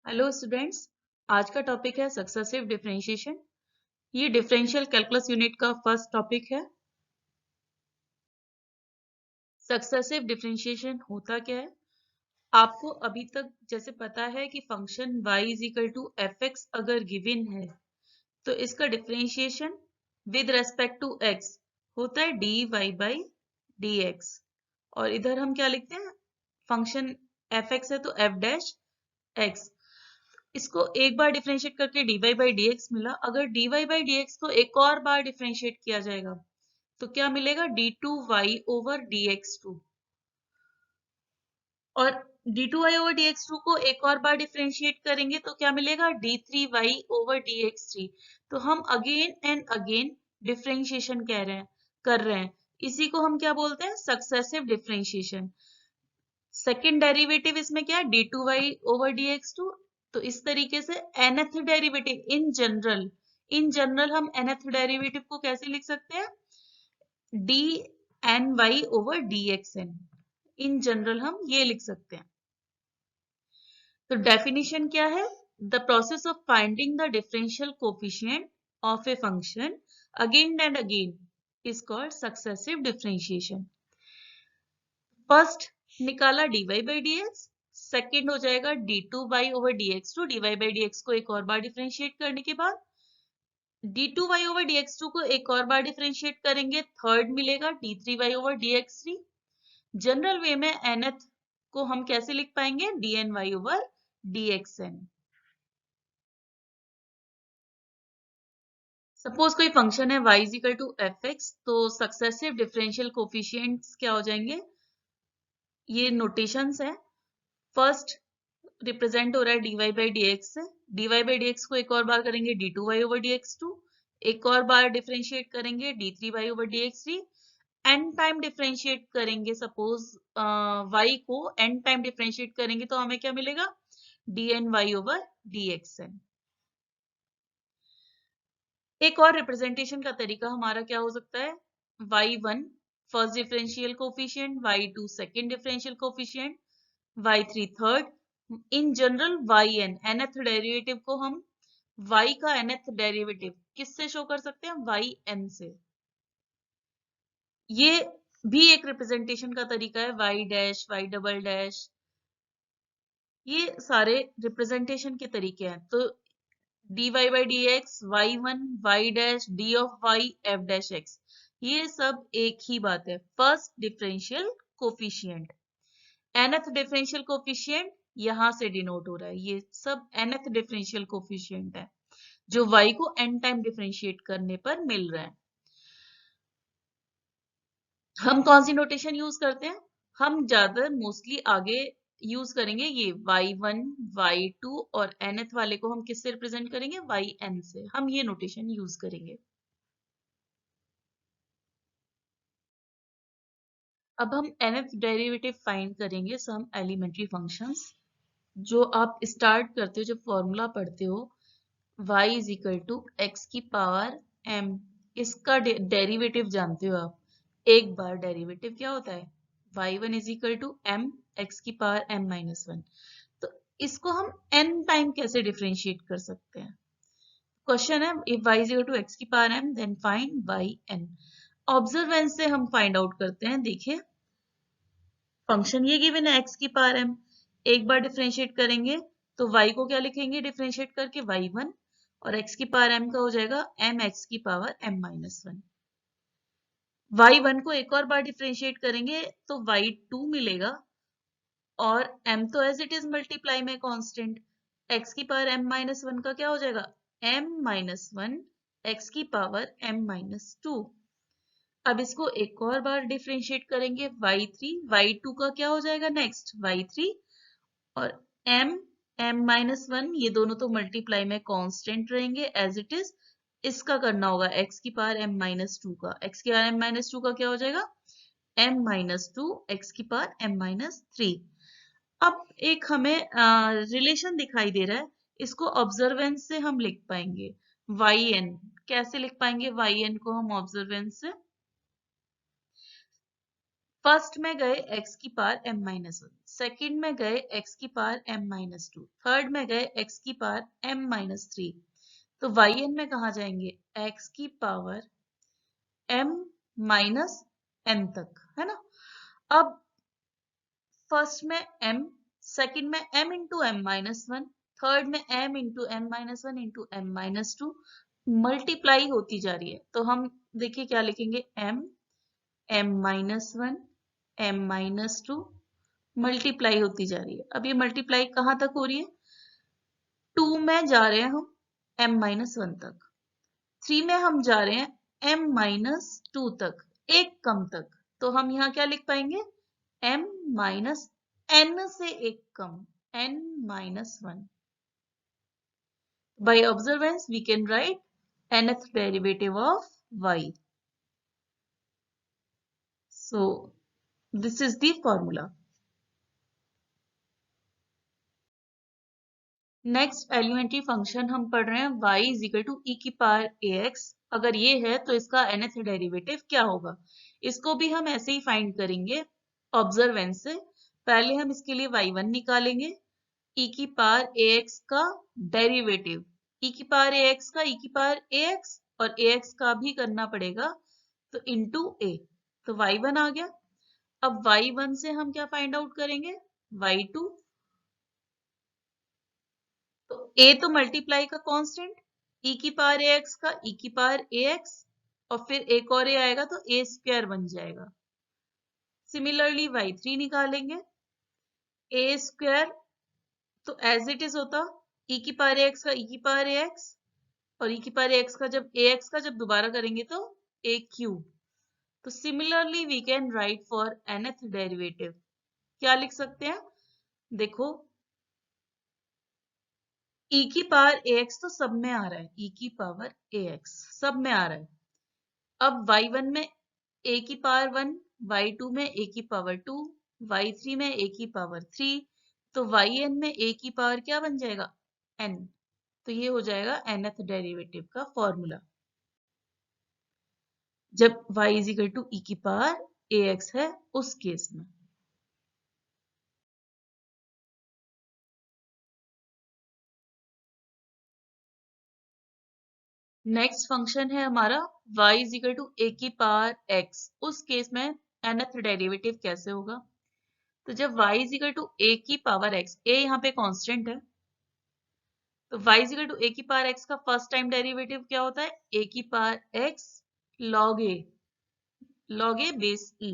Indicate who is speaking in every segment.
Speaker 1: Hello students. आज का topic है सक्सेसिव डिफरेंशिएशन। ये डिफरेंशियल कैलकुलस यूनिट का फर्स्ट टॉपिक है। सक्सेसिव डिफरेंशिएशन होता क्या है? आपको अभी तक जैसे पता है कि function y is equal to F X अगर गिवन है तो इसका differentiation with respect to x होता है dy बाई dx। और इधर हम क्या लिखते हैं? फंक्शन एफ एक्स है तो f डैश x। इसको एक बार डिफरेंशिएट करके dy बाई dx मिला। अगर dy बाई dx को एक और बार डिफरेंशिएट किया जाएगा तो क्या मिलेगा? d2y over dx2। और d2y ओवर dx2 को एक और बार डिफरेंशिएट करेंगे तो क्या मिलेगा? d3y over dx3। तो हम अगेन एंड अगेन डिफरेंशिएशन कर रहे हैं। इसी को हम क्या बोलते हैं? Successive differentiation. सेकेंड डेरिवेटिव इसमें क्या है? d2y over dx2। तो इस तरीके से nth डेरिवेटिव इन जनरल हम nth डेरिवेटिव को कैसे लिख सकते हैं? dny over dxn। In general हम ये लिख सकते हैं। तो डेफिनेशन क्या है? The process of finding the differential coefficient of a function again and again is called successive differentiation. First निकाला dy बाई dx, सेकेंड हो जाएगा d2y over dx2। dy by dx को एक और बार डिफरेंशिएट करने के बाद d2y ओवर dx2 को एक और बार डिफरेंशिएट करेंगे, थर्ड मिलेगा d3y ओवर dx3। जनरल वे में nth को हम कैसे लिख पाएंगे? dny over dxn। सपोज कोई फंक्शन है y is equal to F X, तो सक्सेसिव डिफरेंशियल कोफिशिएंट्स क्या हो जाएंगे? ये नोटेशंस है। फर्स्ट रिप्रेजेंट हो रहा है dy बाई dx से। dy बाई dx को एक और बार करेंगे d2y ओवर dx2। एक और बार डिफरेंशिएट करेंगे d3y over dx3। n time differentiate करेंगे। सपोज y को n टाइम डिफरेंशिएट करेंगे तो हमें क्या मिलेगा? dny over dxn। एक और रिप्रेजेंटेशन का तरीका हमारा क्या हो सकता है? y1 first differential coefficient, y2 second differential coefficient, y3 third. In general yn nth derivative को हम y का nth डेरिवेटिव किससे शो कर सकते हैं? yn से। ये भी एक रिप्रेजेंटेशन का तरीका है। y dash, y double dash, ये सारे रिप्रेजेंटेशन के तरीके हैं। तो dy by dx, y1, y dash, d of y, f dash x, ये सब एक ही बात है। First differential coefficient, nth differential coefficient यहां से डिनोट हो रहा है। ये सब nth डिफरेंशियल कोफिशिएंट है जो y को n टाइम डिफरेंशिएट करने पर मिल रहा है। हम कौन सी नोटेशन यूज करते हैं? हम ज्यादा मोस्टली आगे यूज करेंगे ये y1, y2 और nth वाले को हम किससे रिप्रेजेंट करेंगे? yn से। हम ये नोटेशन यूज करेंगे। अब हम nth डेरिवेटिव फाइंड करेंगे सम एलिमेंट्री फंक्शंस। जो आप स्टार्ट करते हो, जब फॉर्मूला पढ़ते हो y is equal to x की पावर m, इसका डेरिवेटिव जानते हो आप। एक बार डेरिवेटिव क्या होता है? y1 is equal to m X की पावर m माइनस 1। तो इसको हम n टाइम कैसे डिफरेंशिएट कर सकते हैं? क्वेश्चन है if y is equal to x की power m then find yn। Observance से हम फाइंड आउट करते हैं। देखिए फंक्शन ये गिवन है x की पावर m, एक बार डिफरेंशिएट करेंगे तो y को क्या लिखेंगे डिफरेंशिएट करके? y1। और x की पावर m का हो जाएगा m x की पावर m माइनस 1। y1 को एक और बार डिफरेंशिएट करेंगे तो y2 मिलेगा। और m तो एज इट इज मल्टीप्लाई में कांस्टेंट, x की पावर m माइनस 1 का क्या हो जाएगा? m माइनस 1 x की पावर m माइनस 2। अब इसको एक और बार डिफरेंशिएट करेंगे y3, y2 का क्या हो जाएगा नेक्स्ट? y3। और m माइनस 1 ये दोनों तो मल्टीप्लाई में कांस्टेंट रहेंगे एज इट इज। इसका करना होगा x की पावर m माइनस 2 का। x की पावर m माइनस 2 का क्या हो जाएगा? m माइनस 2 x की पावर m माइनस 3। अब एक हमें रिलेशन दिखाई दे रहा है, इसको ऑब्जर्वेंस से हम लिख पाएंगे। yn कैसे लिख पाएंगे? yn को हम ऑब्जर्वेंस से फर्स्ट में गए x की पावर m-1, सेकंड में गए x की पावर m-2, थर्ड में गए x की पावर m-3, तो yn में कहा जाएंगे x की पावर m-n तक, है ना। अब फर्स्ट में m, सेकंड में m इंटू m-1, थर्ड में m into m-1 into m-2 multiply होती जा रही है, तो हम देखिए क्या लिखेंगे, m m-1 m-2 मल्टीप्लाई होती जा रही है। अब ये मल्टीप्लाई कहाँ तक हो रही है, 2 में जा रहे हैं हम m-1 तक, 3 में हम जा रहे हैं m-2 तक, एक कम तक, तो हम यहाँ क्या लिख पाएंगे, m-n से एक कम, n-1. By observance we can write nth derivative of y. So this is the formula. Next elementary function हम पढ़ रहे हैं y is equal to E की पावर ax। अगर ये है तो इसका nth डेरिवेटिव क्या होगा, इसको भी हम ऐसे ही फाइंड करेंगे ऑब्जर्वेंस से। पहले हम इसके लिए y1 निकालेंगे, e की पावर ax का डेरिवेटिव, e की पावर ax का e की पावर ax और ax का भी करना पड़ेगा, तो इनटू a, तो y1 आ गया। अब y1 से हम क्या फाइंड आउट करेंगे, y2, तो a तो मल्टीप्लाई का कांस्टेंट, e की पावर ax का e की पावर ax और फिर एक और a आएगा तो a स्क्वायर बन जाएगा। सिमिलरली y3 निकालेंगे, a स्क्वायर तो एज इट इज होता e की पावर ax का e की पावर ax और e की पावर ax का जब ax का जब दोबारा करेंगे तो a क्यूब। तो similarly we can write for nth derivative, क्या लिख सकते हैं, देखो e की पावर ax तो सब में आ रहा है, e की पावर ax सब में आ रहा है। अब y1 में a की पावर 1, y2 में a की पावर 2, y3 में a की पावर 3, तो yn में a की पावर क्या बन जाएगा, n। तो ये हो जाएगा nth डेरिवेटिव का फॉर्मूला, जब y is equal to e की पावर ax है उस केस में। नेक्स्ट फंक्शन है हमारा y is equal to a की पावर x, उस केस में nth डेरिवेटिव कैसे होगा, तो जब y is equal to a की पावर x, a यहाँ पे कांस्टेंट है, तो y is equal to a की पावर x का फर्स्ट टाइम डेरिवेटिव क्या होता है, a की power x log a base e,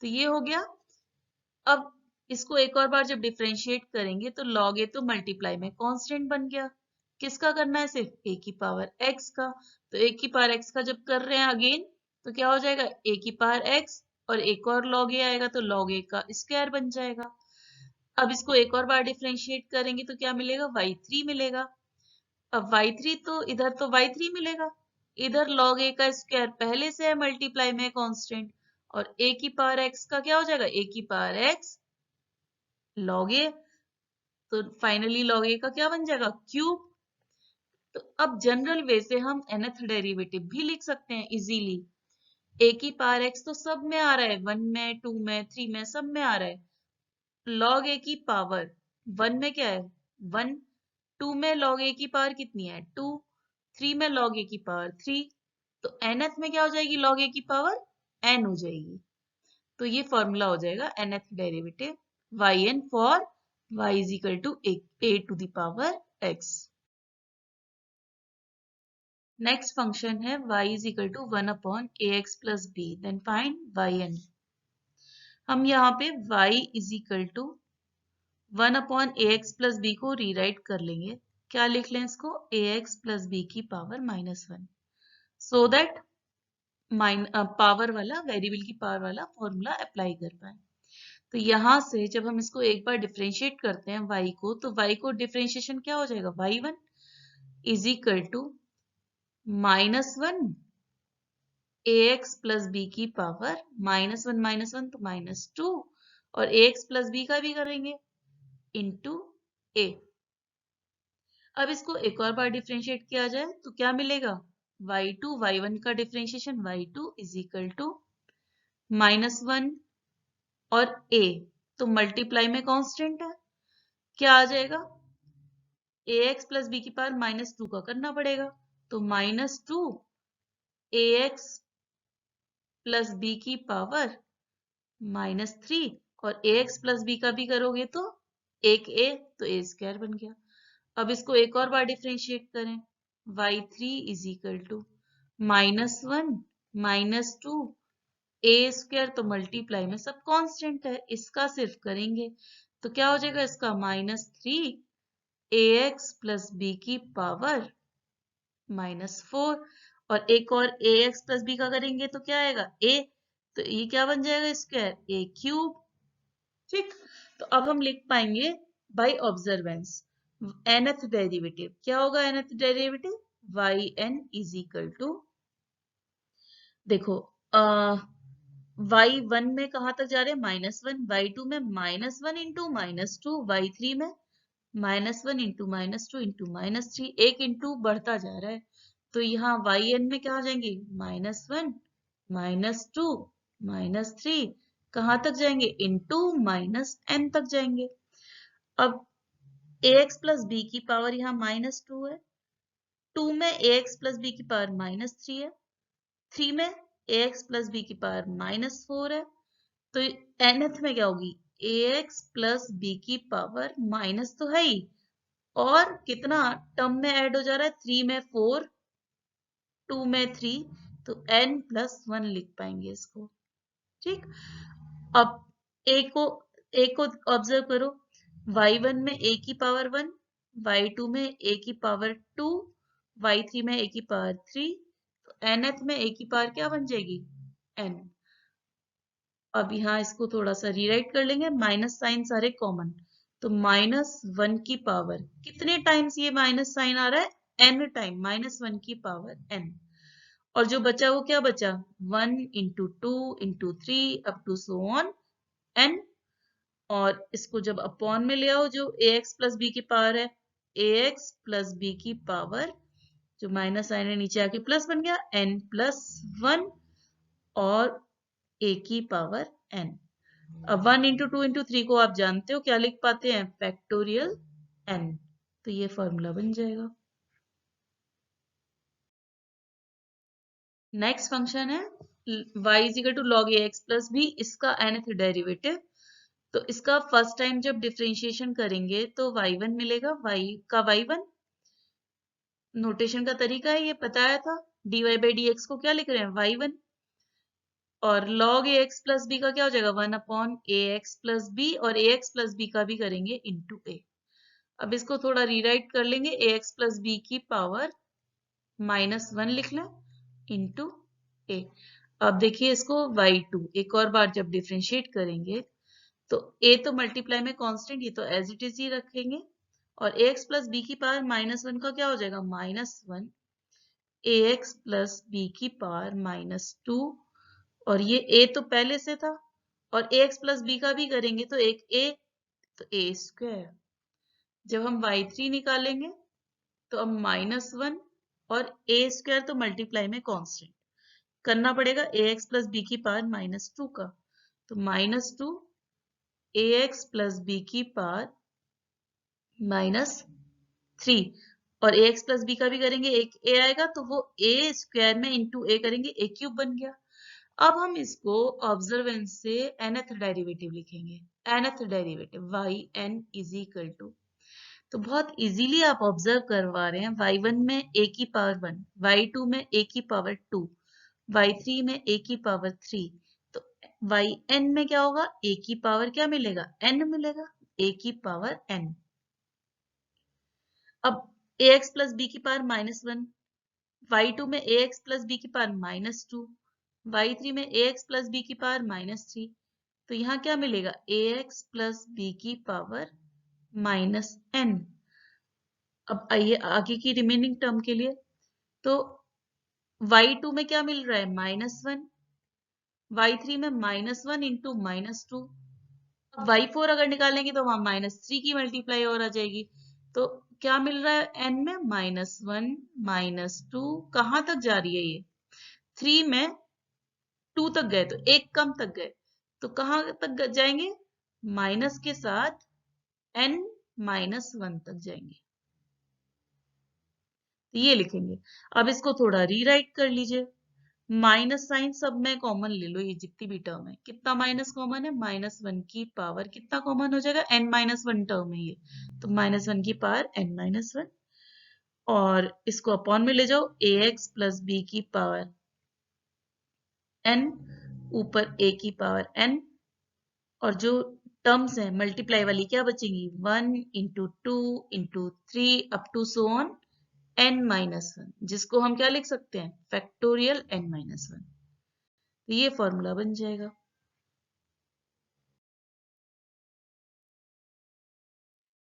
Speaker 1: तो ये हो गया। अब इसको एक और बार जब डिफरेंशिएट करेंगे तो log a तो मल्टीप्लाई में कांस्टेंट बन गया, किसका करना है, सिर्फ a की पावर x का, तो a की पावर x का जब कर रहे हैं अगेन तो क्या हो जाएगा, a की पावर x और एक और log a आएगा तो log a का स्क्वायर बन जाएगा। अब इसको एक और बार डिफरेंशिएट करेंगे तो क्या मिलेगा, y3 मिलेगा। अब y3 तो y3 मिलेगा, इधर log a का स्क्वायर पहले से है मल्टीप्लाई में कांस्टेंट, और a की पावर x का क्या हो जाएगा, a की पावर x log a, तो फाइनली log a का क्या बन जाएगा, क्यूब। तो अब जनरल वे से हम nth डेरिवेटिव भी लिख सकते हैं इजीली, a की पावर x तो सब में आ रहा है, 1 में 2 में 3 में सब में आ रहा है, log a की पावर 1 में क्या है 1, 2 में log a की पावर कितनी है 2, 3 में log a की पावर 3, तो nth में क्या हो जाएगी, log a की पावर n हो जाएगी। तो ये फॉर्मूला हो जाएगा nth derivative yn for y is equal to a to the power x। Next function है y is equal to 1 upon ax plus b, then find yn। हम यहाँ पे y is equal to 1 upon ax plus b को rewrite कर लेंगे, क्या लिख लें इसको, ax प्लस b की पावर -1, सो दैट पावर वाला, वेरिएबल की पावर वाला फॉर्मूला अप्लाई कर पाए। तो यहां से जब हम इसको एक बार डिफरेंशिएट करते हैं y को, तो y को डिफरेंशिएशन क्या हो जाएगा, y1 is equal to -1 ax plus b की पावर -1 तो -2, और ax प्लस b का भी करेंगे इंटू a। अब इसको एक और बार डिफरेंशिएट किया जाए तो क्या मिलेगा, y2 y1 का differentiation y2 is equal to -1 और a, तो मल्टीप्लाई में कांस्टेंट है, क्या आ जाएगा? ax प्लस बी की पावर -2 का करना पड़ेगा, तो -2 ax प्लस बी की पावर -3 और ax प्लस बी का भी करोगे तो एक a, तो a स्क्वायर बन गया। अब इसको एक और बार डिफरेंशिएट करें, y3 is equal to -1 -2 a square, तो मल्टीप्लाई में सब कांस्टेंट है, इसका सिर्फ करेंगे तो क्या हो जाएगा? इसका -3 ax प्लस बी की पावर -4 और एक और ax प्लस बी का करेंगे तो क्या आएगा? a, तो ये क्या बन जाएगा? Square a cube. ठीक, तो अब हम लिख पाएंगे बाय ऑब्जर्वेंस nth डेरिवेटिव। क्या होगा nth derivative? yn is equal to, देखो y1 में कहां तक जा रहे हैं? -1, y2 में -1 इंटू -2, y3 में -1 इंटू -2 इंटू -3, एक इंटू बढ़ता जा रहा है, तो यहाँ yn में क्या आ जाएंगे? -1 -2 -3, कहां तक जाएंगे? इंटू -n तक जाएंगे। अब ax प्लस बी की पावर यहाँ -2 है, 2 में ax प्लस बी की पावर -3 है, 3 में ax प्लस बी की पावर -4 है, तो nth में क्या होगी? ax प्लस बी की पावर माइनस तो है ही, और कितना टर्म में ऐड हो जा रहा है? 3 में 4, 2 में 3, तो n प्लस 1 लिख पाएंगे इसको। ठीक, अब a को ऑब्जर्व करो, y1 में a की पावर 1, y2 में a की पावर 2, y3 में a की पावर 3, तो nth में a की पावर क्या बन जाएगी? n। अब यहाँ इसको थोड़ा सा रीराइट कर लेंगे, माइनस साइन सारे कॉमन, तो -1 की पावर, कितने टाइम्स ये माइनस साइन आ रहा है? n टाइम, -1 की पावर n, और जो बचा वो क्या बचा? 1 into 2 into 3 up to so on n, और इसको जब अपॉन में ले आओ, जो ax प्लस बी की पावर है, ax प्लस बी की पावर, जो माइनस साइन है नीचे आके प्लस बन गया, n प्लस 1 और a की पावर n। अब 1 इंटू 2 इंटू 3 को आप जानते हो क्या लिख पाते हैं? फैक्टोरियल n, तो ये फॉर्मूला बन जाएगा। नेक्स्ट फंक्शन है y is equal to log ax plus b, इसका nth डेरिवेटिव, तो इसका फर्स्ट टाइम जब डिफरेंशिएशन करेंगे तो y1 मिलेगा, y का y1, नोटेशन का तरीका है ये बताया था, dy बाई dx को क्या लिख रहे हैं? y1, और log ax प्लस b का क्या हो जाएगा? 1 अपॉन ax प्लस b, और ax प्लस b का भी करेंगे इंटू a। अब इसको थोड़ा रीराइट कर लेंगे, ax प्लस b की पावर -1 लिख लें इंटू a। अब देखिए इसको y2 एक और बार जब डिफरेंशिएट करेंगे तो a तो मल्टीप्लाई में कांस्टेंट, ये तो एज इट इज ही रखेंगे, और ax प्लस b की पावर -1 का क्या हो जाएगा? -1 ax प्लस b की पावर -2, और ये a तो पहले से था, और ax प्लस b का भी करेंगे तो एक a, तो a स्क्वायर। जब हम y3 निकालेंगे तो अब -1 और a स्क्वायर, तो मल्टीप्लाई में कांस्टेंट करना पड़ेगा ax प्लस b की पावर -2 का, तो -2 ax प्लस b की पावर -3, और ax प्लस b का भी करेंगे, एक a आएगा, तो वो a स्क्वायर में इंटू a करेंगे, a क्यूब बन गया। अब हम इसको ऑब्जर्वेंस से nth डेरिवेटिव लिखेंगे, nth derivative yn is equal to, तो बहुत इजीली आप ऑब्जर्व करवा रहे हैं, y1 में a की पावर 1, y2 में a की पावर 2, y3 में a की पावर 3, तो yn में क्या होगा? a की पावर क्या मिलेगा? n मिलेगा, a की पावर n। अब ax प्लस b की पावर -1, y2 में ax प्लस b की पावर -2, y3 में ax प्लस b की पावर -3, तो यहाँ क्या मिलेगा? ax प्लस b की पावर -n। अब आइए आगे की रिमेनिंग टर्म के लिए, तो y2 में क्या मिल रहा है? -1, y3 में -1 इंटू -2, अब y4 अगर निकालेंगे तो वहां -3 की मल्टीप्लाई और आ जाएगी, तो क्या मिल रहा है? n में -1 -2, कहां तक जा रही है ये? 3 में 2 तक गए तो एक कम तक गए, तो कहाँ तक जाएंगे? माइनस के साथ n-1 तक जाएंगे, तो ये लिखेंगे। अब इसको थोड़ा रीराइट कर लीजिए। माइनस साइन सब में कॉमन ले लो, ये जितनी भी टर्म है। कितना माइनस कॉमन है? -1 की पावर कितना कॉमन हो जाएगा? n-1 टर्म है ये, तो -1 की पावर n-1, और इसको अपॉन में ले जाओ, ax प्लस बी की पावर n, ऊपर a की पावर n, और जो टर्म्स हैं मल्टीप्लाई वाली क्या बचेंगी? 1 into 2 into 3 up to so on n-1, जिसको हम क्या लिख सकते हैं? Factorial n-1। तो ये फॉर्मूला बन जाएगा।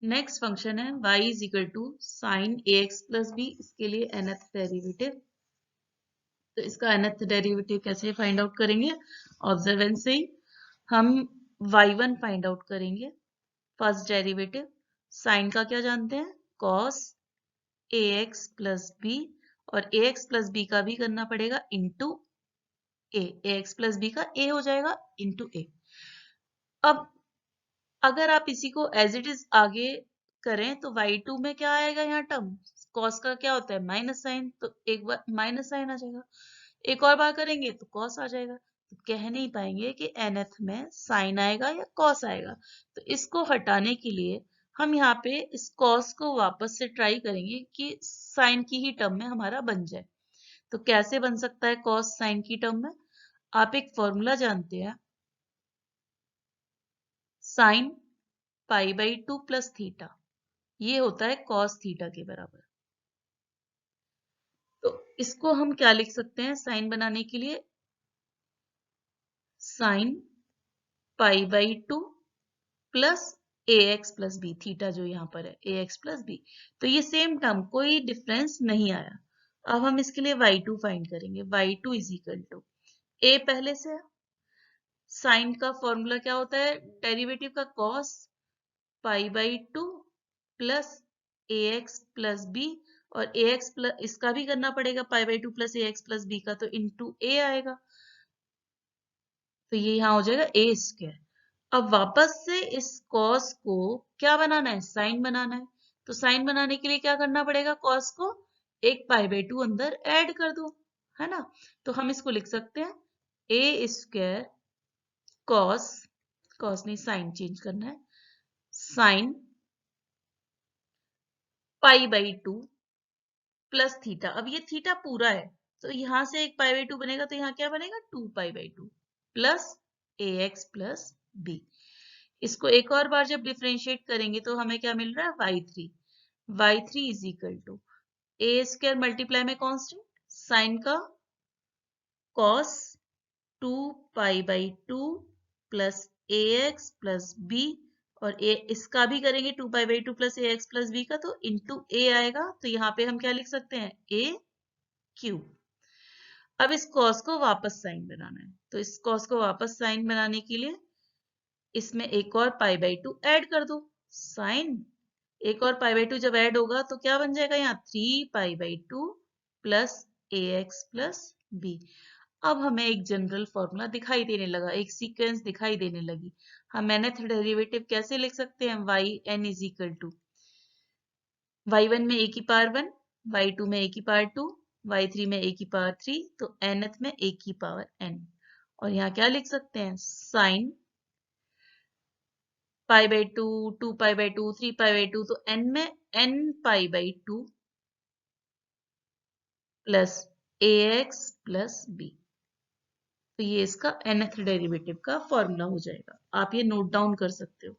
Speaker 1: नेक्स्ट फंक्शन है y is equal to sine ax plus b, इसके लिए nth डेरिवेटिव। तो इसका nth डेरिवेटिव कैसे फाइंड आउट करेंगे? ऑब्जर्वेंस से ही हम y1 फाइंड आउट करेंगे, फर्स्ट डेरिवेटिव। साइन का क्या जानते हैं? cos ax प्लस बी, और ax प्लस बी का भी करना पड़ेगा into a, ax plus b का a हो जाएगा इंटू a। अब अगर आप इसी को एज इट इज आगे करें तो y2 में क्या आएगा? यहाँ टर्म cos का क्या होता है? माइनस साइन, तो एक बार माइनस साइन आ जाएगा, एक और बार करेंगे तो cos आ जाएगा। तो कह नहीं पाएंगे कि nth में साइन आएगा या cos आएगा। तो इसको हटाने के लिए हम यहाँ पे इस cos को वापस से ट्राई करेंगे कि साइन की ही टर्म में हमारा बन जाए। तो कैसे बन सकता है cos साइन की टर्म में? आप एक फॉर्मूला जानते हैं, साइन π/2 प्लस थीटा, ये होता है cos थीटा के बराबर। तो इसको हम क्या लिख सकते हैं साइन बनाने के लिए? Sine π/2 plus ax plus b, theta जो यहाँ पर है ax प्लस बी। तो ये सेम टर्म, कोई डिफरेंस नहीं आया। अब हम इसके लिए y2 फाइंड करेंगे। y2 is equal to a पहले से, साइन का फॉर्मूला क्या होता है डेरिवेटिव का? cos π/2 plus ax plus B, और ax प्लस इसका भी करना पड़ेगा π/2 प्लस ax प्लस बी का, तो इंटू a आएगा, तो ये यहाँ हो जाएगा a स्क्वायर। अब वापस से इस cos को क्या बनाना है? साइन बनाना है। तो साइन बनाने के लिए क्या करना पड़ेगा? cos को एक π/2 अंदर ऐड कर दो, है ना? तो हम इसको लिख सकते हैं a स्क्वायर cos, cos नहीं साइन चेंज करना है, साइन π/2 प्लस थीटा। अब ये थीटा पूरा है, तो यहां से एक π/2 बनेगा, तो यहाँ क्या बनेगा? 2π/2 प्लस ax प्लस b। इसको एक और बार जब डिफरेंशिएट करेंगे तो हमें क्या मिल रहा है? y3। y3 is equal to a square multiply में कांस्टेंट साइन का cos 2π/2 plus ax plus b, और a इसका भी करेंगे 2π/2 प्लस ax प्लस b का, तो इंटू a आएगा। तो यहाँ पे हम क्या लिख सकते हैं? a cube. अब इस cos को वापस साइन बनाना है, तो इस cos को वापस साइन बनाने के लिए इसमें एक और π/2 ऐड कर दो। साइन एक और π/2 जब ऐड होगा तो क्या बन जाएगा? यहाँ 3π/2 प्लस ax प्लस b। अब हमें एक जनरल फॉर्मूला दिखाई देने लगा, एक सीक्वेंस दिखाई देने लगी। हम nth डेरिवेटिव कैसे लिख सकते हैं? yn is equal to y1 में a की पावर 1, y2 में a की पावर 2, y3 में a की पावर 3, तो nth में a की पावर n। और यहाँ क्या लिख सकते हैं? साइन π/2, 2π/2, 3π/2, तो n में n π/2 plus ax plus b। तो ये इसका nth डेरिवेटिव का फॉर्मूला हो जाएगा। आप ये नोट डाउन कर सकते हो,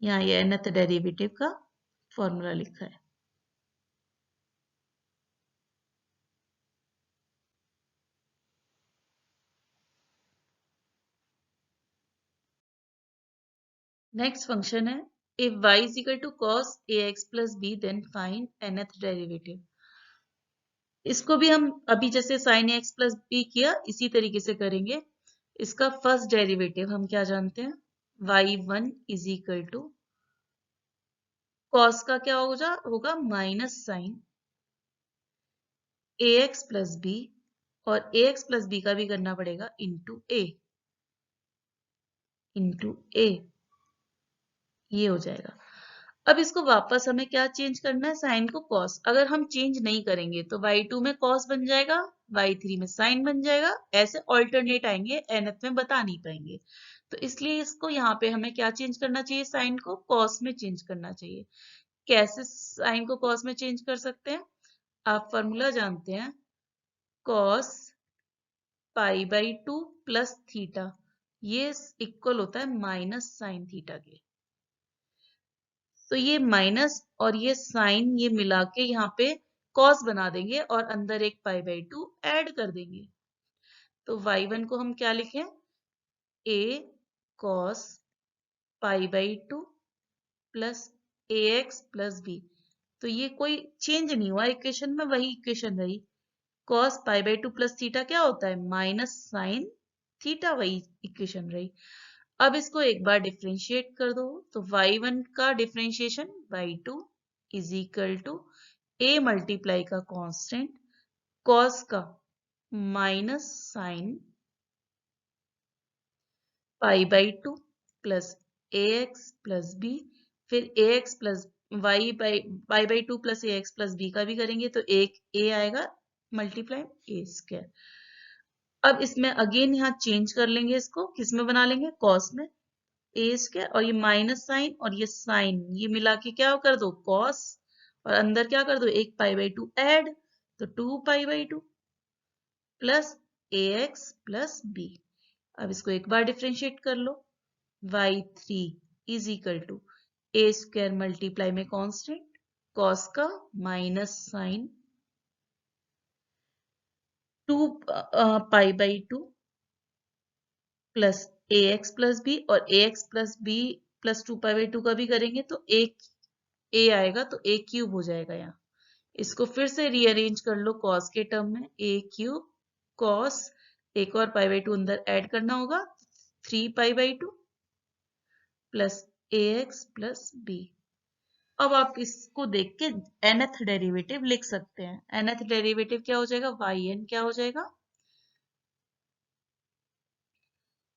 Speaker 1: यहाँ ये nth डेरिवेटिव का फॉर्मूला लिखा है। नेक्स्ट फंक्शन है if y is equal to cos ax plus b then find nth derivative. इसको भी हम अभी जैसे sin ax plus b किया इसी तरीके से करेंगे। इसका फर्स्ट डेरिवेटिव हम क्या जानते हैं? y1 is equal to cos का क्या होगा? Minus sine ax plus b, और ax प्लस बी का भी करना पड़ेगा इंटू ए, ये हो जाएगा। अब इसको वापस हमें क्या चेंज करना है, साइन को कॉस। अगर हम चेंज नहीं करेंगे तो y2 में कॉस बन जाएगा, y3 में साइन बन जाएगा, ऐसे ऑल्टरनेट आएंगे, nth में बता नहीं पाएंगे। तो इसलिए इसको यहाँ पे हमें क्या चेंज करना चाहिए, साइन को कॉस में चेंज करना चाहिए। कैसे साइन को कॉस में चेंज कर सकते हैं, आप फॉर्मूला जानते हैं, cos pi by 2 plus theta, ये इक्वल होता है माइनस साइन थीटा के। तो ये माइनस और ये साइन ये मिला के यहाँ पे कॉस बना देंगे और अंदर एक पाई बाई 2 ऐड कर देंगे। तो y1 को हम क्या लिखें, a cos pi by 2 plus ax plus b। तो ये कोई चेंज नहीं हुआ इक्वेशन में, वही इक्वेशन रही। cos pi by 2 plus theta क्या होता है, माइनस साइन थीटा, वही इक्वेशन रही। अब इसको एक बार डिफरेंशिएट कर दो, तो y1 का differentiation y2 is equal to a multiply का कांस्टेंट cos का minus sine pi by 2 plus ax plus b, फिर ax plus y by 2 plus ax plus b का भी करेंगे तो एक a आएगा मल्टीप्लाई a स्क्वायर। अब इसमें अगेन यहाँ चेंज कर लेंगे, इसको किस में बना लेंगे, कॉस में, ए स्क्वायर, और ये माइनस साइन और ये साइन ये मिला के क्या कर दो कॉस, और अंदर क्या कर दो एक पाई बाई 2 ऐड, तो 2 pi by 2 plus a x plus b. अब इसको एक बार डिफ्रेंशिएट कर लो, y3 is equal to a square multiply में कांस्टेंट कॉस का minus sine 2 pi by 2 plus a x plus B, और a x plus b plus 2 pi by 2 का भी करेंगे तो एक ए आएगा, तो ए क्यूब हो जाएगा। यहाँ इसको फिर से रीअरेंज कर लो कॉस के टर्म में, ए क्यूब कॉस, एक और पाई बाई 2 अंदर ऐड करना होगा, 3 pi by 2 plus a x plus b. अब आप इसको देख के nth डेरिवेटिव लिख सकते हैं। nth डेरिवेटिव क्या हो जाएगा, yn क्या हो जाएगा,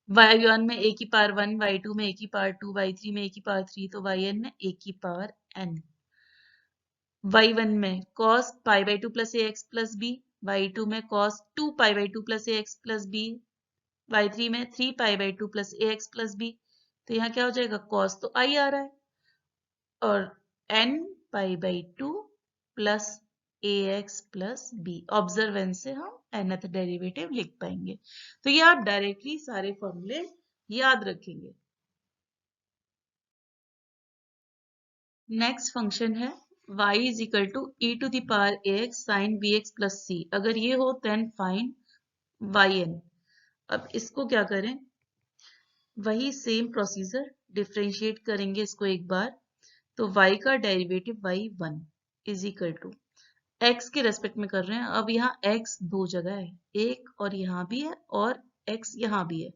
Speaker 1: y1 में a की पावर 1, y2 में a की पावर 2, y3 में a की पावर 3, तो yn में a की पावर n। y1 में cos pi by 2 plus ax plus b, y2 में cos 2 pi by 2 plus ax plus b, y3 में 3 pi by 2 plus ax plus b। तो यहाँ क्या हो जाएगा, cos तो i आ रहा है, और n pi by 2 plus ax plus b। Observance से हम nth डेरिवेटिव लिख पाएंगे। तो ये आप डायरेक्टली सारे फॉर्मूले याद रखेंगे। नेक्स्ट फंक्शन है y is equal to e to the power ax sin bx plus c। अगर ये हो देन फाइंड yn। अब इसको क्या करें, वही सेम प्रोसीजर, डिफरेंशिएट करेंगे इसको एक बार, तो y का derivative y1 is equal to x के रेस्पेक्ट में कर रहे हैं। अब यहाँ x दो जगह है, एक और यहाँ भी है और x यहाँ भी है,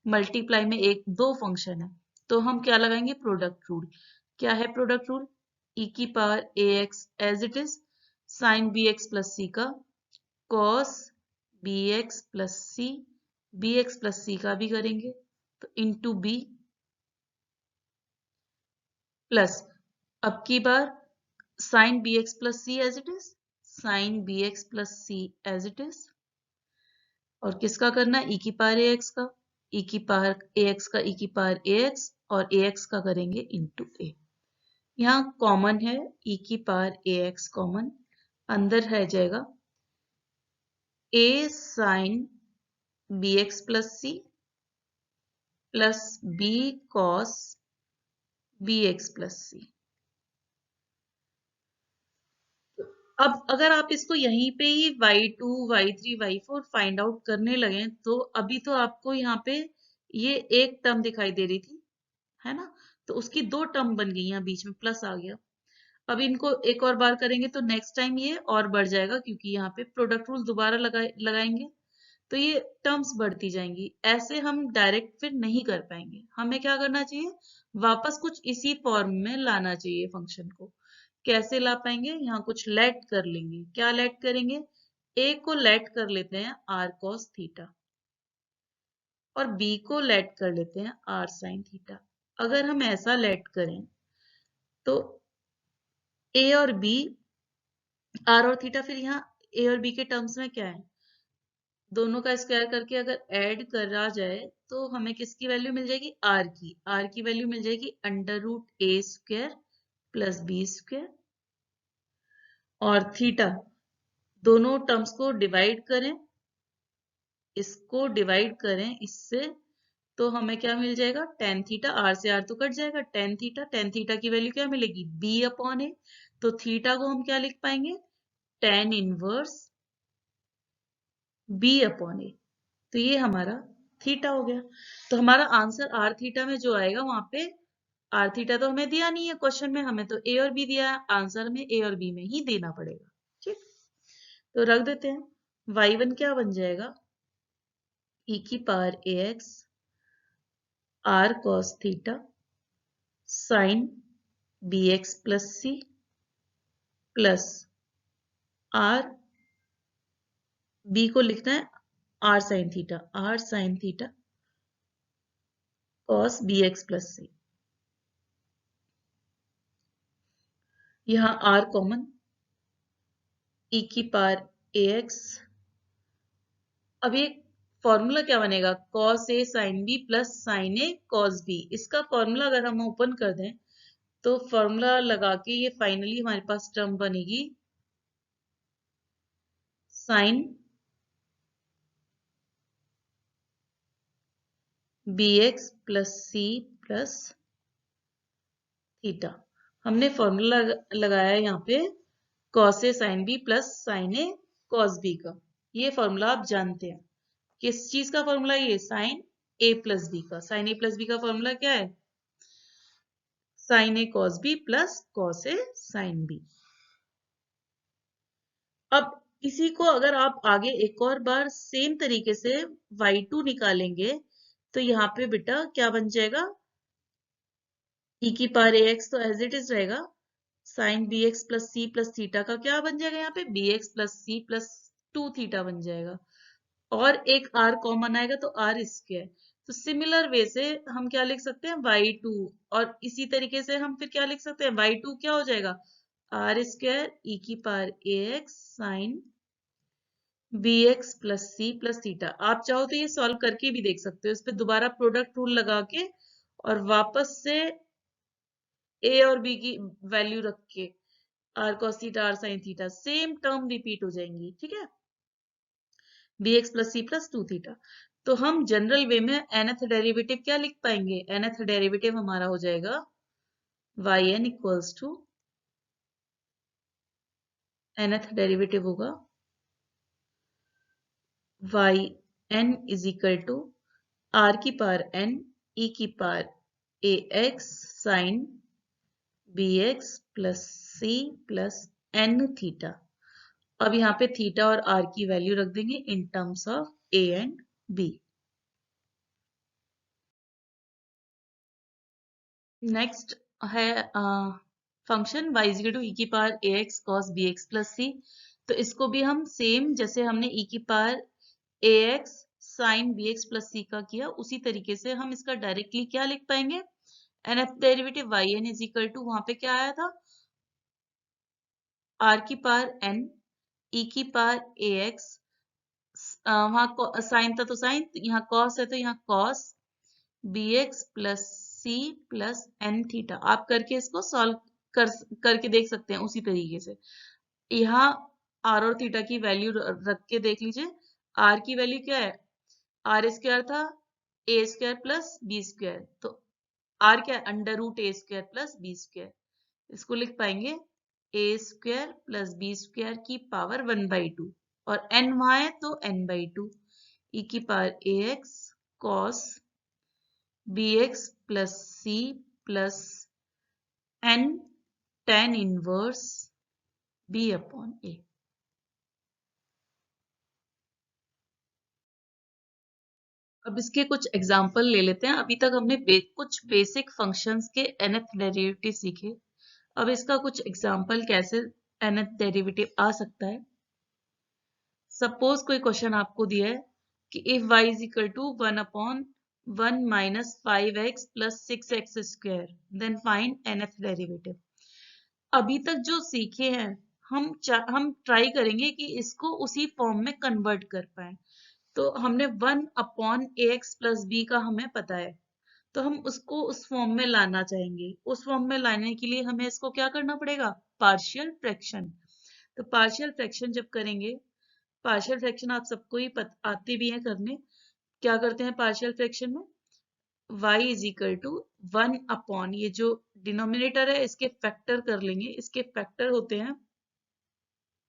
Speaker 1: मल्टीप्लाई में एक दो फंक्शन है, तो हम क्या लगाएंगे, प्रोडक्ट रूल। क्या है प्रोडक्ट रूल, e की power ax as it is sine bx plus c का cos bx plus c, bx plus c का भी करेंगे तो इंटू b प्लस, अब की बार sine bx plus c as it is sine bx plus c as it is, और किसका करना है, e की पावर ax का, e की पावर ax का e की पावर ax, और ax का करेंगे इंटू a। यहाँ कॉमन है e की पावर ax कॉमन, अंदर रह जाएगा a sine bx plus c plus b cos bx plus c। अब अगर आप इसको यहीं पे ही y2, y3, y4 find out करने लगे, तो अभी तो आपको यहाँ पे ये एक टर्म दिखाई दे रही थी, है ना, तो उसकी दो टर्म बन गई, यहाँ बीच में प्लस आ गया। अब इनको एक और बार करेंगे तो नेक्स्ट टाइम ये और बढ़ जाएगा, क्योंकि यहाँ पे प्रोडक्ट रूल दोबारा लगाएंगे तो ये टर्म्स बढ़ती जाएंगी। ऐसे हम डायरेक्ट फिर नहीं कर पाएंगे, हमें क्या करना चाहिए, वापस कुछ इसी फॉर्म में लाना चाहिए फंक्शन को। कैसे ला पाएंगे, यहाँ कुछ लेट कर लेंगे। क्या लेट करेंगे, ए को लेट कर लेते हैं आर कॉस थीटा और बी को लेट कर लेते हैं आर साइन थीटा। अगर हम ऐसा लेट करें तो ए और बी, आर और थीटा, फिर यहाँ ए और बी के टर्म्स में क्या है, दोनों का स्क्वायर करके अगर ऐड करा जाए तो हमें किसकी वैल्यू मिल जाएगी, आर की वैल्यू मिल जाएगी अंडर रूट ए स्क्वायर प्लस बी स्क्वायर। और थीटा, दोनों टर्म्स को डिवाइड करें, इसको डिवाइड करें इससे, तो हमें क्या मिल जाएगा, टेन थीटा। आर से आर तो कट जाएगा, टेन थीटा। टेन थीटा की वैल्यू क्या मिलेगी, बी अपॉन ए। तो थीटा को हम क्या लिख पाएंगे, टेन इनवर्स बी अपॉन ए। तो ये हमारा थीटा हो गया। तो हमारा आंसर आर थीटा में जो आएगा, वहां पे आर थीटा तो हमें दिया नहीं है क्वेश्चन में, हमें तो ए और बी दिया है, आंसर में ए और बी में ही देना पड़ेगा। ठीक, तो रख देते हैं। y1 क्या बन जाएगा, e की power ax r cos theta sine bx plus c plus r, b को लिखना है r sine theta cos bx plus c। यहाँ r कॉमन, e की पावर ax। अब ये फॉर्मूला क्या बनेगा, cos a sin b plus sin a cos b। इसका फॉर्मूला अगर हम ओपन कर दें तो फॉर्मूला लगा के ये फाइनली हमारे पास टर्म बनेगी sin bx plus c plus theta. हमने फॉर्मूला लगाया है यहाँ पे cos a sin b plus sin a cos b का। ये फॉर्मूला आप जानते हैं, किस चीज का फॉर्मूला, ये साइन a प्लस b का। साइन a प्लस b का फॉर्मूला क्या है, sine a cos b plus cos a sin b। अब इसी को अगर आप आगे एक और बार सेम तरीके से y2 निकालेंगे तो यहाँ पे बेटा क्या बन जाएगा, e की पावर ax तो एज इट इज रहेगा, sine bx plus c plus theta का क्या बन जाएगा, यहाँ पे bx plus c plus 2 theta बन जाएगा। और एक r कॉमन आएगा तो r स्क्वायर। तो सिमिलर वे से हम क्या लिख सकते हैं, y2। और इसी तरीके से हम फिर क्या लिख सकते हैं, y2 क्या हो जाएगा, r स्क्वायर e की power ax sine bx plus c plus theta. आप चाहो तो ये सॉल्व करके भी देख सकते हो, इस पे दोबारा प्रोडक्ट रूल लगा के और वापस से a और b की वैल्यू रख के r cos theta r sin theta same term repeat हो जाएंगी। ठीक है, bx plus c plus 2 theta. तो हम जनरल वे में nth डेरिवेटिव क्या लिख पाएंगे, nth डेरिवेटिव हमारा हो जाएगा yn equals to, nth derivative होगा yn is equal to r की पावर n e की power ax sine bx plus c plus n theta. अब यहाँ पे थीटा और r की वैल्यू रख देंगे in terms of a and b। Next है function y is equal to e की power ax cos bx plus c। तो इसको भी हम सेम जैसे हमने e की power ax sin bx plus c का किया, उसी तरीके से हम इसका डायरेक्टली क्या लिख पाएंगे, nth derivative yn is equal to, वहां पे क्या आया था, r की पावर n e की पावर ax, वहां साइन था तो साइन, यहाँ cos है तो यहाँ cos bx plus c plus n theta. आप करके इसको सॉल्व करके देख सकते हैं उसी तरीके से। यहाँ r और थीटा की वैल्यू रख के देख लीजिए। r की वैल्यू क्या है, आर स्क्वायर था ए स्क्वायर प्लस बी स्क्वायर, तो r क्या है, अंडर रूट ए स्क्वायर प्लस बी स्क्वायर। इसको लिख पाएंगे ए स्क्वायर प्लस बी स्क्वायर की पावर 1/2 और n वहां है तो n/2 e की power ax cos bx plus c plus n tan inverse b upon a। अब इसके कुछ एग्जाम्पल ले लेते हैं। अभी तक हमने कुछ बेसिक फंक्शंस के nth डेरिवेटिव सीखे। अब इसका कुछ एग्जाम्पल कैसे nth डेरिवेटिव आ सकता है। सपोज कोई क्वेश्चन आपको दिया है कि if y is equal to 1/1 minus 5x plus 6x square then find nth derivative. अभी तक जो सीखे हैं हम ट्राई करेंगे कि इसको उसी फॉर्म में कन्वर्ट कर पाए। तो हमने 1/ax प्लस b का हमें पता है, तो हम उसको उस फॉर्म में लाना चाहेंगे। उस फॉर्म में लाने के लिए हमें इसको क्या करना पड़ेगा, पार्शियल फ्रैक्शन। तो पार्शियल फ्रैक्शन जब करेंगे, पार्शियल फ्रैक्शन आप सबको ही आते भी है करने। क्या करते हैं पार्शियल फ्रैक्शन में, y इज इक्वल टू 1 ये जो डिनोमिनेटर है इसके फैक्टर कर लेंगे। इसके फैक्टर होते हैं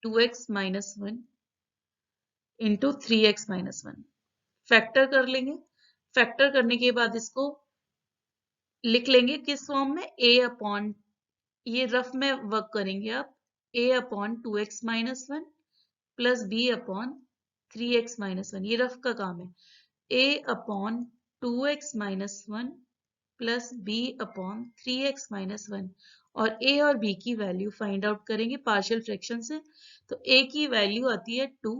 Speaker 1: 2x minus 1 into 3x minus 1। Factor कर लेंगे। फैक्टर करने के बाद इसको लिख लेंगे किस फॉर्म में, ये रफ में वर्क करेंगे आप, a/2x minus 1 plus b/3x minus 1। ये रफ का काम है। a/2x minus 1 plus b/3x minus 1। और a और b की वैल्यू फाइंड आउट करेंगे पार्शियल फ्रैक्शन से। तो a की वैल्यू आती है 2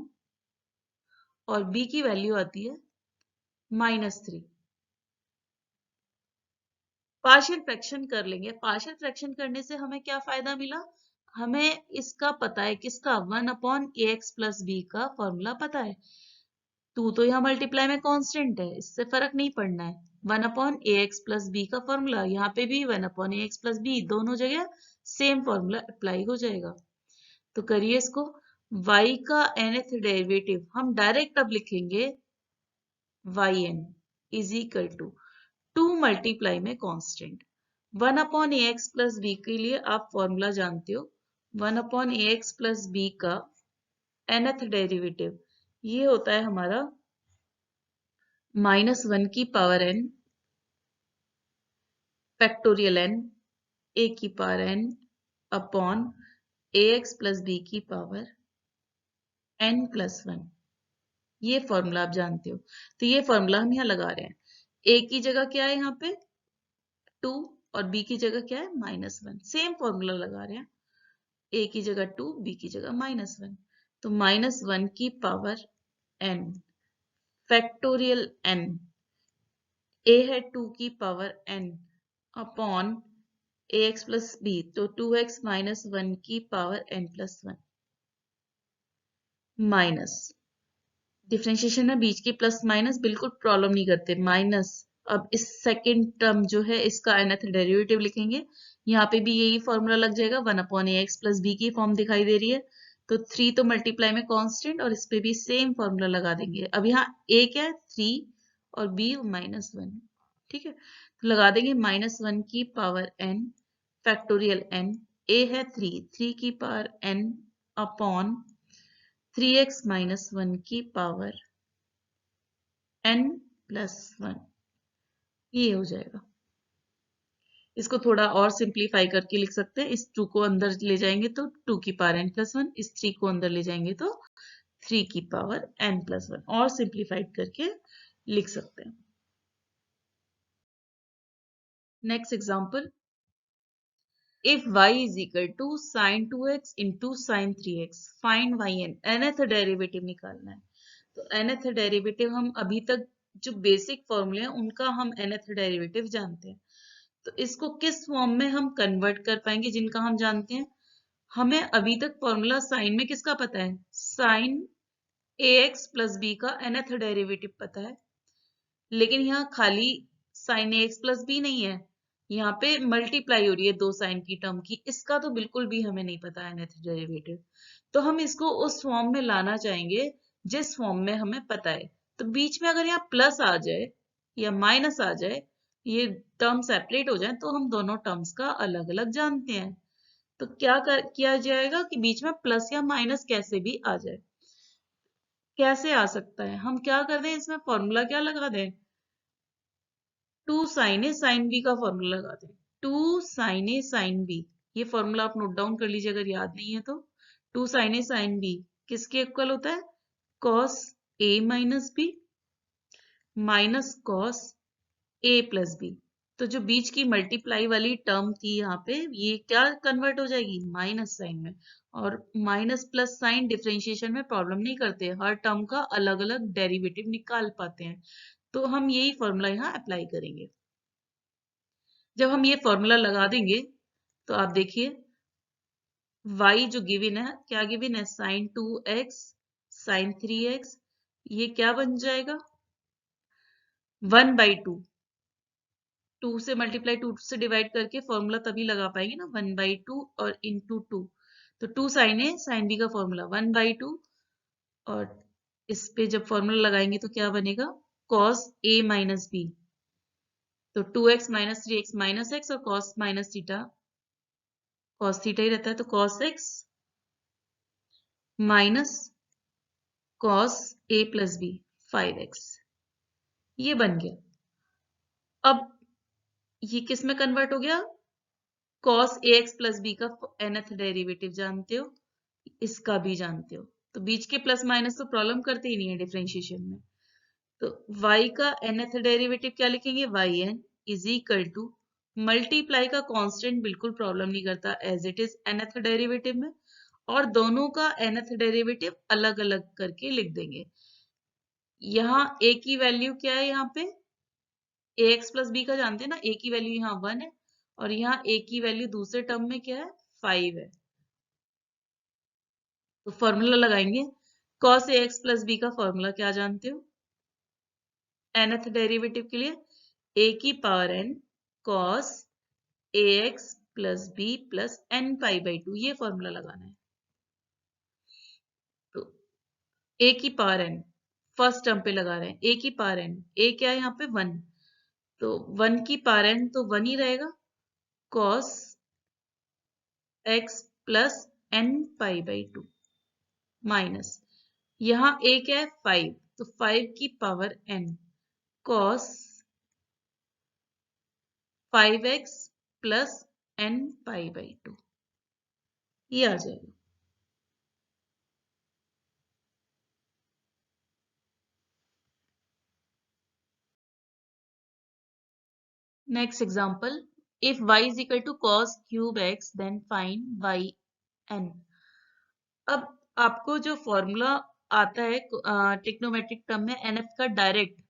Speaker 1: और b की वैल्यू आती है -3। पार्शियल फ्रैक्शन कर लेंगे। पार्शियल फ्रैक्शन करने से हमें क्या फायदा मिला, हमें इसका पता है किसका, 1/ax प्लस b का फॉर्मूला पता है। 2 तो यहाँ मल्टीप्लाई में कांस्टेंट है, इससे फर्क नहीं पड़ना है। 1/ax प्लस b का फॉर्मूला, यहाँ पे भी 1/ax प्लस b, दोनों जगह सेम फॉर्मूला अप्लाई हो जाएगा। तो करिए इसको, y का nth डेरिवेटिव हम डायरेक्ट अब लिखेंगे yn is equal to 2 multiply में कांस्टेंट 1/ax प्लस b के लिए आप फॉर्मूला जानते हो। 1/ax प्लस b का nth डेरिवेटिव ये होता है हमारा -1 की power n factorial n a की power n upon ax plus b की पावर n प्लस 1। ये फॉर्मूला आप जानते हो। तो ये फॉर्मूला हम यहाँ लगा रहे हैं। a की जगह क्या है यहाँ पे 2 और b की जगह क्या है -1। सेम फॉर्मूला लगा रहे हैं। a की जगह 2, b की जगह -1। तो -1 की power n factorial n, a है 2 की power n upon ax plus b, तो 2x माइनस 1 की power n plus 1 minus differentiation में बीच की प्लस माइनस बिल्कुल प्रॉब्लम नहीं करते, माइनस। अब इस सेकंड टर्म जो है इसका nth डेरिवेटिव लिखेंगे। यहाँ पे भी यही फॉर्मूला लग जाएगा, 1/ax प्लस b की फॉर्म दिखाई दे रही है। तो 3 तो मल्टीप्लाई में कांस्टेंट और इस पे भी सेम फॉर्मूला लगा देंगे। अब यहाँ a क्या है 3 और b -1, ठीक है। तो लगा देंगे -1 की power n factorial n, a है 3 की power n upon 3x minus 1 की पावर n प्लस 1। ये हो जाएगा। इसको थोड़ा और सिंप्लीफाई करके लिख सकते हैं। इस 2 को अंदर ले जाएंगे तो 2 की पावर n प्लस 1, इस 3 को अंदर ले जाएंगे तो 3 की पावर n प्लस 1, और सिंप्लीफाइड करके लिख सकते हैं। Next example, if y is equal to sin 2x into sin 3x find yn, nth derivative निकालना है। तो nth डेरिवेटिव हम अभी तक जो बेसिक फॉर्मूले हैं उनका हम nth डेरिवेटिव जानते हैं। तो इसको किस फॉर्म में हम कन्वर्ट कर पाएंगे जिनका हम जानते हैं। हमें अभी तक फॉर्मूला साइन में किसका पता है, साइन ax प्लस b का nth डेरिवेटिव पता है। लेकिन यहाँ खाली साइन ax प्लस b नहीं है, यहाँ पे मल्टीप्लाई हो रही है दो साइन की टर्म की, इसका तो बिल्कुल भी हमें नहीं पता है nth डेरिवेटिव। तो हम इसको उस फॉर्म में लाना चाहेंगे जिस फॉर्म में हमें पता है। तो बीच में अगर यहाँ प्लस आ जाए या माइनस आ जाए, ये टर्म सेपरेट हो जाए, तो हम दोनों टर्म्स का अलग अलग जानते हैं। तो किया जाएगा कि बीच में प्लस या माइनस कैसे भी आ जाए। कैसे आ सकता है, हम क्या कर दें, इसमें फॉर्मूला क्या लगा दें, 2 sin a sin b का फॉर्मूला लगा दें। 2 sin a sin b, ये फॉर्मूला आप नोट डाउन कर लीजिए अगर याद नहीं है तो। 2 sin a sin b किसके इक्वल होता है, cos a minus b minus cos a plus b। तो जो बीच की मल्टीप्लाई वाली टर्म थी यहाँ पे, ये क्या कन्वर्ट हो जाएगी, माइनस साइन में। और माइनस प्लस साइन डिफरेंशिएशन में प्रॉब्लम नहीं करते, हर टर्म का अलग अलग डेरिवेटिव निकाल पाते हैं। तो हम यही फॉर्मूला यहाँ अप्लाई करेंगे। जब हम ये फॉर्मूला लगा देंगे तो आप देखिए y जो गिवन है, क्या गिवन है, साइन 2x साइन 3x, ये क्या बन जाएगा, 1/2। 2 से मल्टीप्लाई 2 से डिवाइड करके फॉर्मूला तभी लगा पाएंगे ना, 1/2 और इंटू 2। तो 2 साइन ए साइन बी का फॉर्मूला 1/2, और इस पे जब फॉर्मूला लगाएंगे तो क्या बनेगा, cos a माइनस बी। तो 2x minus 3x minus x, और cos minus theta cos theta ही रहता है, तो cos x minus cos a plus b 5x, ये बन गया। अब ये किस में कन्वर्ट हो गया, cos ax प्लस बी का nth डेरिवेटिव जानते हो, इसका भी जानते हो, तो बीच के प्लस माइनस तो प्रॉब्लम करते ही नहीं है डिफरेंशिएशन में। तो y का nth डेरिवेटिव क्या लिखेंगे, yn is equal to, multiply का कांस्टेंट बिल्कुल प्रॉब्लम नहीं करता, as it is nth derivative में, और दोनों का nth डेरिवेटिव अलग अलग करके लिख देंगे। यहाँ a की वैल्यू क्या है, यहाँ पे ax प्लस b का जानते हैं ना, a की वैल्यू यहाँ 1 है, और यहाँ a की वैल्यू दूसरे टर्म में क्या है, 5 है। तो फॉर्मूला लगाएंगे, cos ax प्लस b का फॉर्मूला क्या जानते हो, nth डेरिवेटिव के लिए a की power n cos ax plus b plus n pi by 2, ये फॉर्मूला लगाना है। तो a की पावर n फर्स्ट टर्म पे लगा रहे हैं, a की पावर n, a क्या है यहाँ पे 1, तो 1 की पावर n तो 1 ही रहेगा, cos x plus n pi by 2 minus, यहाँ a क्या है 5, तो 5 की power n cos 5x plus n pi by 2, ये आ जाएगा। Next example, if y is equal to cos cube x then find yn। अब आपको जो फॉर्मूला आता है टिक्नोमेट्रिक टर्म में nf का डायरेक्ट,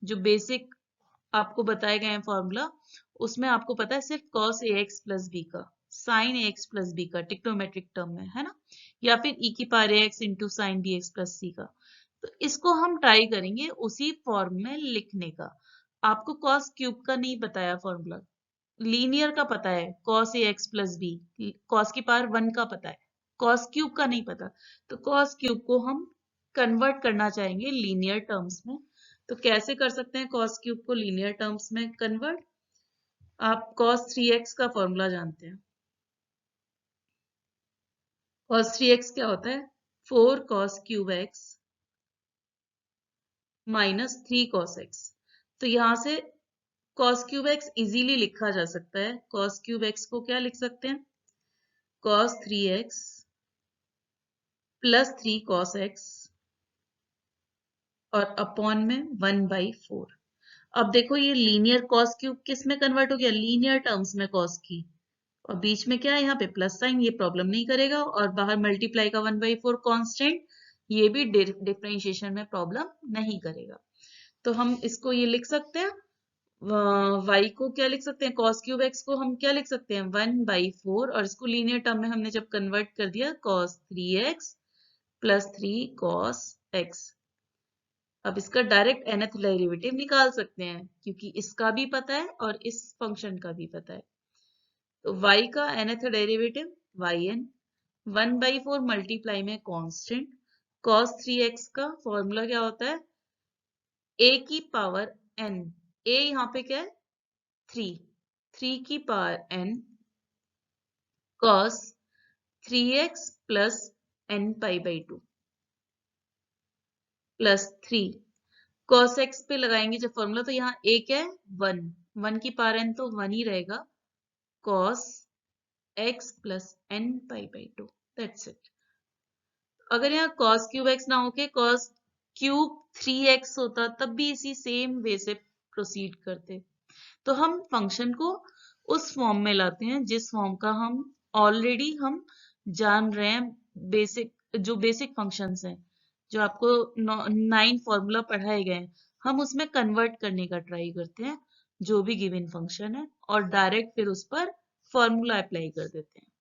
Speaker 1: जो बेसिक आपको बताए गए हैं फॉर्मूला, उसमें आपको पता है सिर्फ cos ax प्लस b का, sin ax प्लस b का टिक्नोमेट्रिक टर्म में, है ना, या फिर e की power ax into sine bx plus c का। तो इसको हम ट्राई करेंगे उसी फॉर्म में लिखने का। आपको cos क्यूब का नहीं बताया फॉर्मूला, लीनियर का पता है, cos ax plus b, cos की पावर 1 का पता है, cos क्यूब का नहीं पता। तो cos क्यूब को हम कन्वर्ट करना चाहेंगे लीनियर टर्म्स में। तो कैसे कर सकते हैं cos क्यूब को लीनियर टर्म्स में कन्वर्ट, आप cos 3x का फॉर्मूला जानते हैं। cos 3x क्या होता है, 4 cos cube x minus 3 cos x। तो यहां से cos क्यूब x इजीली लिखा जा सकता है, cos क्यूब x को क्या लिख सकते हैं, cos 3x plus 3 cos x और अपॉन में 1/4। अब देखो ये लीनियर cos क्यूब किस में कन्वर्ट हो गया, लीनियर टर्म्स में cos की, और बीच में क्या है यहाँ पे प्लस साइन, ये प्रॉब्लम नहीं करेगा, और बाहर मल्टीप्लाई का 1/4 कांस्टेंट, ये भी डिफरेंशिएशन में प्रॉब्लम नहीं करेगा। तो हम इसको ये लिख सकते हैं, y को क्या लिख सकते हैं, cos क्यूब x को हम क्या लिख सकते हैं 1/4, और इसको लीनियर टर्म में हमने जब कन्वर्ट कर दिया cos 3x plus 3 cos x। अब इसका डायरेक्ट nth डेरिवेटिव निकाल सकते हैं, क्योंकि इसका भी पता है और इस फंक्शन का भी पता है। तो y का nth डेरिवेटिव yn 1/4 मल्टीप्लाई में कांस्टेंट, cos 3x का फॉर्मूला क्या होता है, a की पावर n, a यहाँ पे क्या है 3, 3 की power n cos 3x plus n pi by 2 plus 3 cos x पे लगाएंगे जब फॉर्मूला, तो यहाँ a क्या है 1, 1 की पावर n तो 1 ही रहेगा, cos x plus n pi by 2, that's it. अगर यहाँ cos क्यूब x ना होके cos क्यूब 3x होता, तब भी इसी सेम वे से प्रोसीड करते। तो हम फंक्शन को उस फॉर्म में लाते हैं जिस फॉर्म का हम ऑलरेडी हम जान रहे हैं। बेसिक जो बेसिक फंक्शंस हैं, जो आपको 9 फॉर्मूला पढ़ाए गए हैं, हम उसमें कन्वर्ट करने का ट्राई करते हैं जो भी गिवन फंक्शन है, और डायरेक्ट फिर उस पर फॉर्मूला अप्लाई कर देते हैं।